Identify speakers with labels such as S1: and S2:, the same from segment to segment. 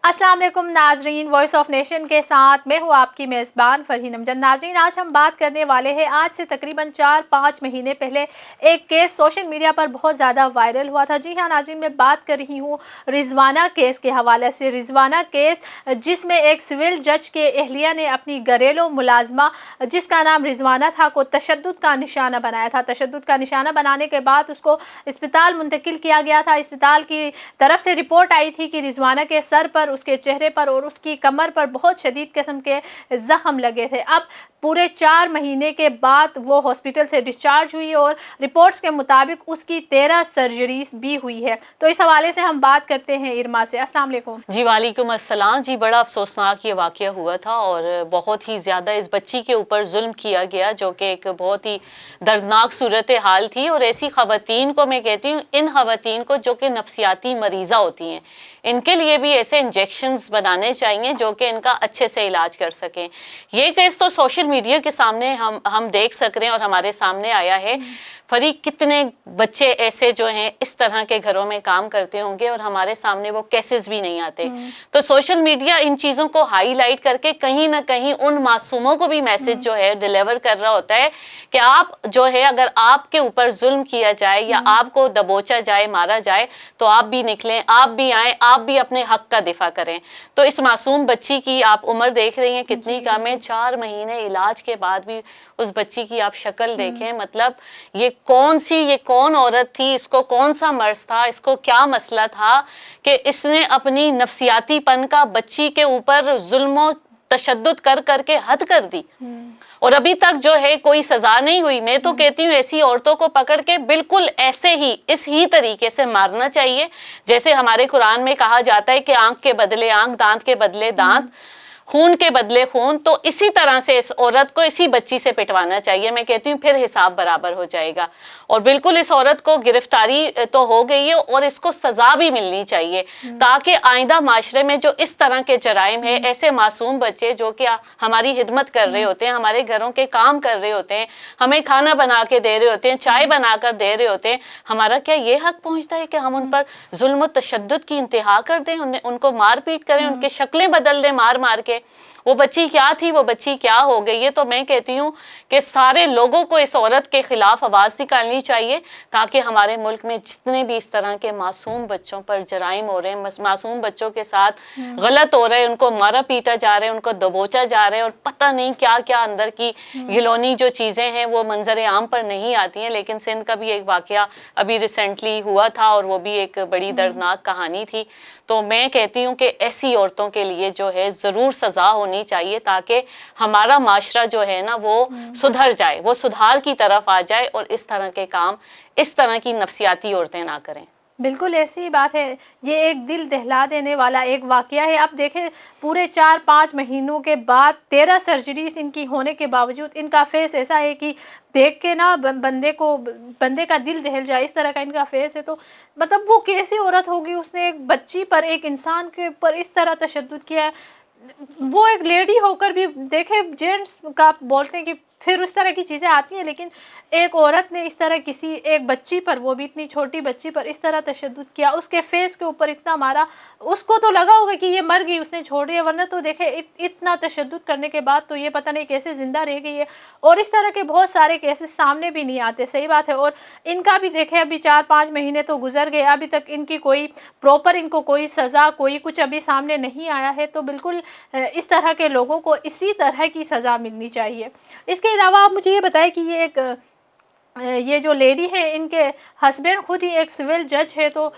S1: अस्सलाम वालेकुम नाजरीन, वॉइस ऑफ नेशन के साथ मैं हूँ आपकी मेज़बान फरहीन अमजद। नाजरीन, आज हम बात करने वाले हैं आज से तकरीबन 4-5 महीने पहले एक केस सोशल मीडिया पर बहुत ज़्यादा वायरल हुआ था। जी हाँ नाजरीन, मैं बात कर रही हूँ रिजवाना केस के हवाले से। रिजवाना केस जिसमें एक सिविल जज के अहलिया ने अपनी घरेलू मुलाजमा जिसका नाम रिजवाना था को तशद्दुद का निशाना बनाया था। तशद्दुद का निशाना बनाने के बाद उसको अस्पताल मुंतकिल किया गया था। अस्पताल की तरफ से रिपोर्ट आई थी कि रिजवाना के सर पर, उसके चेहरे पर और उसकी कमर पर बहुत शदीद किस्म के ज़ख्म लगे थे। अब पूरे 4 महीने के बाद वो हॉस्पिटल से डिस्चार्ज हुई और रिपोर्ट्स के मुताबिक उसकी 13 सर्जरीज भी हुई है। तो इस हवाले से हम बात करते हैं इरमा से। अस्सलाम वालेकुम।
S2: जी वालेकुम अस्सलाम। जी बड़ा अफसोसनाक ये वाक़या हुआ था और बहुत ही ज़्यादा इस बच्ची के ऊपर जुल्म किया गया, जो कि एक बहुत ही दर्दनाक सूरत हाल थी। और ऐसी ख़वातीन को मैं कहती हूँ, इन ख़वातीन को जो कि नफ्सियाती मरीज़ा होती हैं, इनके लिए भी ऐसे इंजेक्शंस बनाने चाहिए जो कि इनका अच्छे से इलाज कर सकें। ये केस तो सोशल मीडिया के सामने हम देख सक रहे हैं और हमारे सामने आया है। फरीक कितने बच्चे ऐसे जो हैं इस तरह के घरों में काम करते होंगे और हमारे सामने वो केसेस भी नहीं आते। तो सोशल मीडिया इन चीज़ों को हाईलाइट करके कहीं ना कहीं उन मासूमों को भी मैसेज जो है डिलीवर कर रहा होता है कि आप जो है, अगर आपके ऊपर जुल्म किया जाए या आपको दबोचा जाए, मारा जाए, तो आप भी निकलें, आप भी आएँ, आप भी अपने हक का दिफा करें। तो इस मासूम बच्ची की आप उम्र देख रही हैं कितनी कम है। 4 महीने इलाज के बाद भी उस बच्ची की आप शक्ल देखें। मतलब ये कौन औरत थी, इसको कौन सा मर्ज था, इसको क्या मसला था कि इसने अपनी नफ्सियातीपन का बच्ची के ऊपर जुल्म तशद्दुद कर करके हद कर दी। और अभी तक जो है कोई सजा नहीं हुई। मैं तो कहती हूँ ऐसी औरतों को पकड़ के बिल्कुल ऐसे ही, इस ही तरीके से मारना चाहिए जैसे हमारे कुरान में कहा जाता है कि आंख के बदले आंख, दांत के बदले दांत, खून के बदले खून। तो इसी तरह से इस औरत को, इसी बच्ची से पिटवाना चाहिए। मैं कहती हूँ फिर हिसाब बराबर हो जाएगा। और बिल्कुल इस औरत को गिरफ्तारी तो हो गई है और इसको सजा भी मिलनी चाहिए, ताकि आइंदा माशरे में जो इस तरह के जराइम है, ऐसे मासूम बच्चे जो कि हमारी हिदमत कर रहे होते हैं, हमारे घरों के काम कर रहे होते हैं, हमें खाना बना के दे रहे होते हैं, चाय बनाकर दे रहे होते हैं, हमारा क्या ये हक पहुँचता है कि हम उन पर जुल्म तशद्दुद की इंतहा कर दें, उनको मार पीट करें, उनके शक्लें बदल दें मार मार के? वो बच्ची क्या थी, वो बच्ची क्या हो गई है? तो मैं कहती हूँ कि सारे लोगों को इस औरत के खिलाफ आवाज़ निकालनी चाहिए, ताकि हमारे मुल्क में जितने भी इस तरह के मासूम बच्चों पर जराइम हो रहे हैं, मासूम बच्चों के साथ गलत हो रहे हैं, उनको मारा पीटा जा रहा है, उनको दबोचा जा रहा है, और पता नहीं क्या क्या अंदर की घिनौनी जो चीज़ें हैं वो मंजर आम पर नहीं आती हैं। लेकिन सिंध का भी एक वाक़या अभी रिसेंटली हुआ था और वो भी एक बड़ी दर्दनाक कहानी थी। तो मैं कहती हूँ कि ऐसी औरतों के लिए जो है ज़रूर सज़ा होनी चाहिए, ताकि हमारा माशरा जो है ना वो सुधर जाए, वो सुधार की तरफ आ जाए और इस तरह के काम, इस तरह की नफ्सियाती औरतें ना करें।
S1: बिल्कुल ऐसी बात है। ये एक दिल दहला देने वाला एक वाक़या है। अब देखें, पूरे 4-5 महीनों के बाद 13 सर्जरीज इनकी होने के बावजूद इनका फेस ऐसा है कि देख के ना बंदे का दिल दहल जाए, इस तरह का इनका फेस है। तो मतलब वो कैसी औरत होगी, उसने एक बच्ची पर, एक इंसान के ऊपर इस तरह तशद्दुद किया है। वो एक लेडी होकर भी, देखे जेंट्स का बोलते हैं कि फिर उस तरह की चीज़ें आती हैं, लेकिन एक औरत ने इस तरह किसी एक बच्ची पर, वो भी इतनी छोटी बच्ची पर इस तरह तशद्दुद किया, उसके फेस के ऊपर इतना मारा, उसको तो लगा होगा कि ये मर गई, उसने छोड़ दिया, वरना तो देखे इतना तशद्दुद करने के बाद तो ये पता नहीं कैसे ज़िंदा रह गई है। और इस तरह के बहुत सारे केसेस सामने भी नहीं आते। सही बात है। और इनका भी देखे, अभी 4-5 महीने तो गुजर गए, अभी तक इनकी कोई प्रॉपर, इनको कोई सज़ा, कोई कुछ अभी सामने नहीं आया है। तो बिल्कुल इस तरह के लोगों को इसी तरह की सज़ा मिलनी चाहिए। इसके अलावा आप मुझे ये बताएं कि ये जो लेडी है, इनके हस्बैंड खुद ही एक सिविल जज है। तो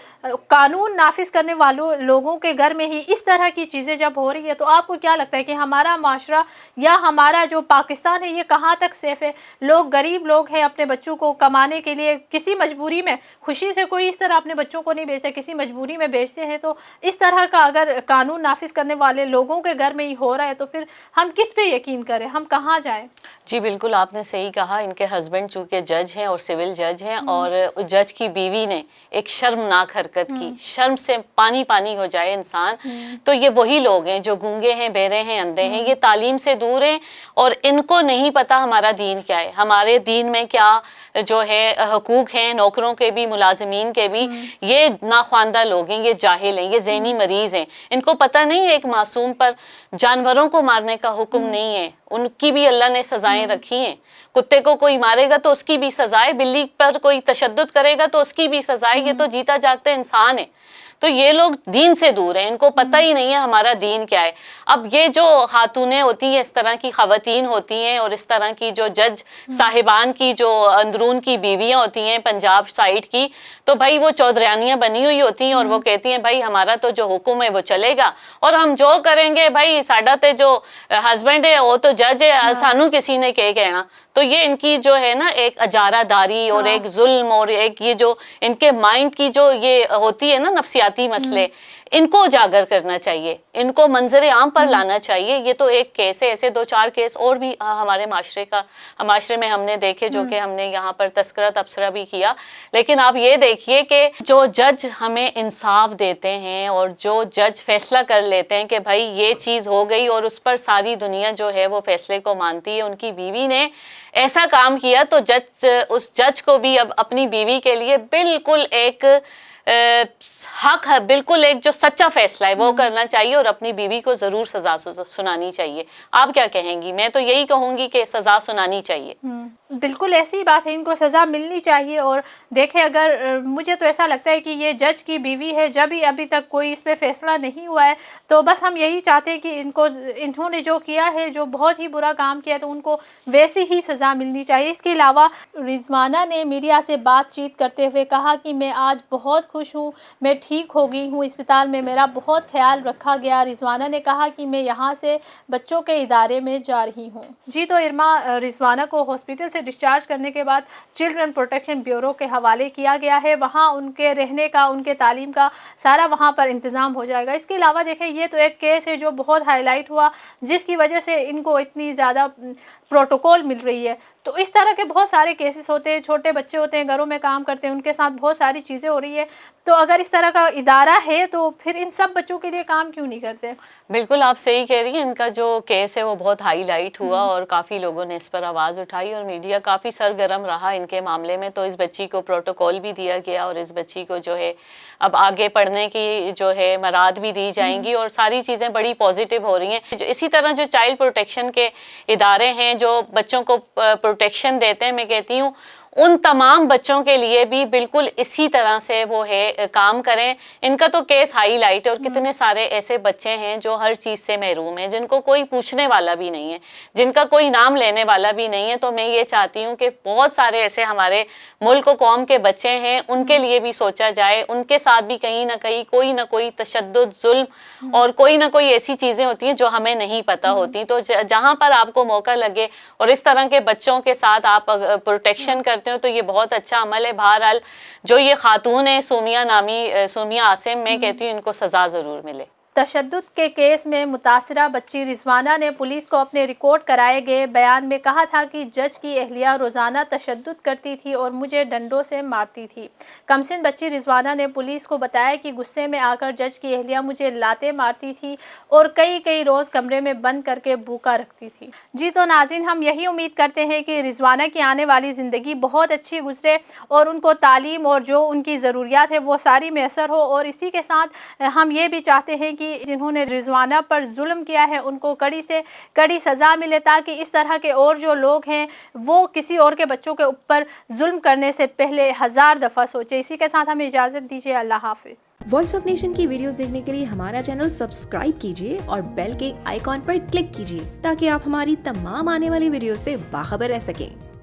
S1: कानून नाफिज करने वालों लोगों के घर में ही इस तरह की चीज़ें जब हो रही है, तो आपको क्या लगता है कि हमारा माशरा या हमारा जो पाकिस्तान है, ये कहाँ तक सेफ़ है? लोग, गरीब लोग हैं, अपने बच्चों को कमाने के लिए किसी मजबूरी में, खुशी से कोई इस तरह अपने बच्चों को नहीं भेजता, किसी मजबूरी में भेजते हैं। तो इस तरह का अगर कानून नाफिज करने वाले लोगों के घर में ही हो रहा है, तो फिर हम किस पे यकीन करें, हम कहाँ जाएँ?
S2: जी बिल्कुल, आपने सही कहा। इनके हस्बैंड चूँकि जज जज हैं और सिविल जज हैं, और जज की बीवी ने एक शर्मनाक हरकत की, शर्म से पानी पानी हो जाए इंसान। तो ये वही लोग हैं जो गूंगे हैं, बहरे हैं, अंधे हैं, ये तालीम से दूर हैं और इनको नहीं पता हमारा दीन क्या है, हमारे दीन में क्या जो है हकूक हैं नौकरों के भी, मुलाजिमीन के भी। ये नाख्वानदा लोग हैं, ये जाहिल हैं, ये ज़हनी मरीज हैं, इनको पता नहीं है एक मासूम पर जानवरों को मारने का हुक्म नहीं है, उनकी भी अल्लाह ने सजाएं रखी हैं। कुत्ते को कोई मारेगा तो उसकी भी सजा है, बिल्ली पर कोई तशद्दुद करेगा तो उसकी भी सजा है, ये तो जीता जागता इंसान है। तो ये लोग दीन से दूर हैं, इनको पता ही नहीं है हमारा दीन क्या है। अब ये जो खातूनें होती हैं, इस तरह की ख़वातीन होती हैं, और इस तरह की जो जज साहिबान की जो अंदरून की बीवियां होती हैं पंजाब साइड की, तो भाई वो चौधरानियां बनी हुई होती हैं और वो कहती हैं भाई हमारा तो जो हुक्म है वो चलेगा और हम जो करेंगे, भाई साडा ते जो हस्बैंड है वो तो जज है, सानू किसी ने क्या कहना। तो ये इनकी जो है ना एक अजारादारी और एक जुल्म और एक ये जो इनके माइंड की जो ये होती है ना नफ्सियाती मसले, इनको उजागर करना चाहिए, इनको मंजर आम पर लाना चाहिए। ये तो एक केस है, ऐसे 2-4 केस और भी हमारे माशरे में हमने देखे, जो कि हमने यहाँ पर तस्करा तबसरा भी किया। लेकिन आप ये देखिए कि जो जज हमें इंसाफ देते हैं और जो जज फैसला कर लेते हैं कि भाई ये चीज़ हो गई और उस पर सारी दुनिया जो है वो फैसले को मानती है, उनकी बीवी ने ऐसा काम किया तो उस जज को भी अब अपनी बीवी के लिए बिल्कुल एक हक है, बिल्कुल एक जो सच्चा फैसला है वो करना चाहिए और अपनी बीवी को ज़रूर सज़ा सुनानी चाहिए। आप क्या कहेंगी? मैं तो यही कहूँगी कि सज़ा सुनानी चाहिए।
S1: बिल्कुल ऐसी बात है, इनको सज़ा मिलनी चाहिए। और देखें, अगर मुझे तो ऐसा लगता है कि ये जज की बीवी है, जब भी अभी तक कोई इस पे फैसला नहीं हुआ है, तो बस हम यही चाहते हैं कि इन्होंने जो किया है, जो बहुत ही बुरा काम किया, तो उनको वैसी ही सज़ा मिलनी चाहिए। इसके अलावा रिजवाना ने मीडिया से बातचीत करते हुए कहा कि मैं आज बहुत खुश हूँ, मैं ठीक हो गई हूँ, अस्पताल में मेरा बहुत ख्याल रखा गया। रिजवाना ने कहा कि मैं यहाँ से बच्चों के इदारे में जा रही हूँ। जी, तो इरमा रिजवाना को हॉस्पिटल से डिस्चार्ज करने के बाद चिल्ड्रन प्रोटेक्शन ब्यूरो के हवाले किया गया है। वहाँ उनके रहने का, उनके तालीम का सारा वहाँ पर इंतज़ाम हो जाएगा। इसके अलावा देखें, ये तो एक केस है जो बहुत हाईलाइट हुआ, जिसकी वजह से इनको इतनी ज़्यादा प्रोटोकॉल मिल रही है। तो इस तरह के बहुत सारे केसेस होते हैं, छोटे बच्चे होते हैं, घरों में काम करते हैं, उनके साथ बहुत सारी चीज़ें हो रही है। तो अगर इस तरह का इदारा है तो फिर इन सब बच्चों के लिए काम क्यों नहीं करते?
S2: बिल्कुल आप सही कह रही हैं, इनका जो केस है वो बहुत हाईलाइट हुआ और काफ़ी लोगों ने इस पर आवाज़ उठाई और मीडिया काफ़ी सरगर्म रहा इनके मामले में। तो इस बच्ची को प्रोटोकॉल भी दिया गया और इस बच्ची को जो है अब आगे पढ़ने की जो है मराद भी दी जाएंगी और सारी चीज़ें बड़ी पॉजिटिव हो रही हैं। इसी तरह जो चाइल्ड प्रोटेक्शन के इदारे हैं जो बच्चों को प्रोटेक्शन देते हैं, मैं कहती हूँ उन तमाम बच्चों के लिए भी बिल्कुल इसी तरह से वो है काम करें। इनका तो केस हाईलाइट है और कितने सारे ऐसे बच्चे हैं जो हर चीज़ से महरूम हैं, जिनको कोई पूछने वाला भी नहीं है, जिनका कोई नाम लेने वाला भी नहीं है। तो मैं ये चाहती हूँ कि बहुत सारे ऐसे हमारे मुल्क कौम के बच्चे हैं, उनके लिए भी सोचा जाए, उनके साथ भी कहीं ना कोई तशद्दुद, जुल्म और कोई ना कोई ऐसी चीज़ें होती हैं जो हमें नहीं पता होती। तो जहाँ पर आपको मौका लगे और इस तरह के बच्चों के साथ आप प्रोटेक्शन करते हो तो ये बहुत अच्छा अमल है। बहरहाल जो ये खातून है सोमिया आसिम, मैं कहती हूँ इनको सज़ा ज़रूर मिले।
S1: तशद्दुद के केस में मुतासरा बच्ची रिजवाना ने पुलिस को अपने रिकॉर्ड कराए गए बयान में कहा था कि जज की अहलिया रोज़ाना तशद्दुद करती थी और मुझे डंडों से मारती थी। कमसिन बच्ची रिजवाना ने पुलिस को बताया कि गुस्से में आकर जज की अहलिया मुझे लाते मारती थी और कई रोज़ कमरे में बंद करके भूखा रखती थी। जी, तो नाज़रीन, हम यही उम्मीद करते हैं कि रिजवाना की आने वाली ज़िंदगी बहुत अच्छी गुजरे और उनको तालीम और जो उनकी ज़रूरियात है वो सारी मैसर हो। और इसी के साथ हम ये भी चाहते हैं कि जिन्होंने रिजवाना पर जुल्म किया है उनको कड़ी से कड़ी सज़ा मिले, ताकि इस तरह के और जो लोग हैं वो किसी और के बच्चों के ऊपर जुल्म करने से पहले 1000 दफ़ा सोचे। इसी के साथ हमें इजाज़त दीजिए। अल्लाह हाफिज़।
S3: वॉइस ऑफ नेशन की वीडियोस देखने के लिए हमारा चैनल सब्सक्राइब कीजिए और बेल के आइकॉन पर क्लिक कीजिए ताकि आप हमारी तमाम आने वाली वीडियो से बाखबर रह सकें।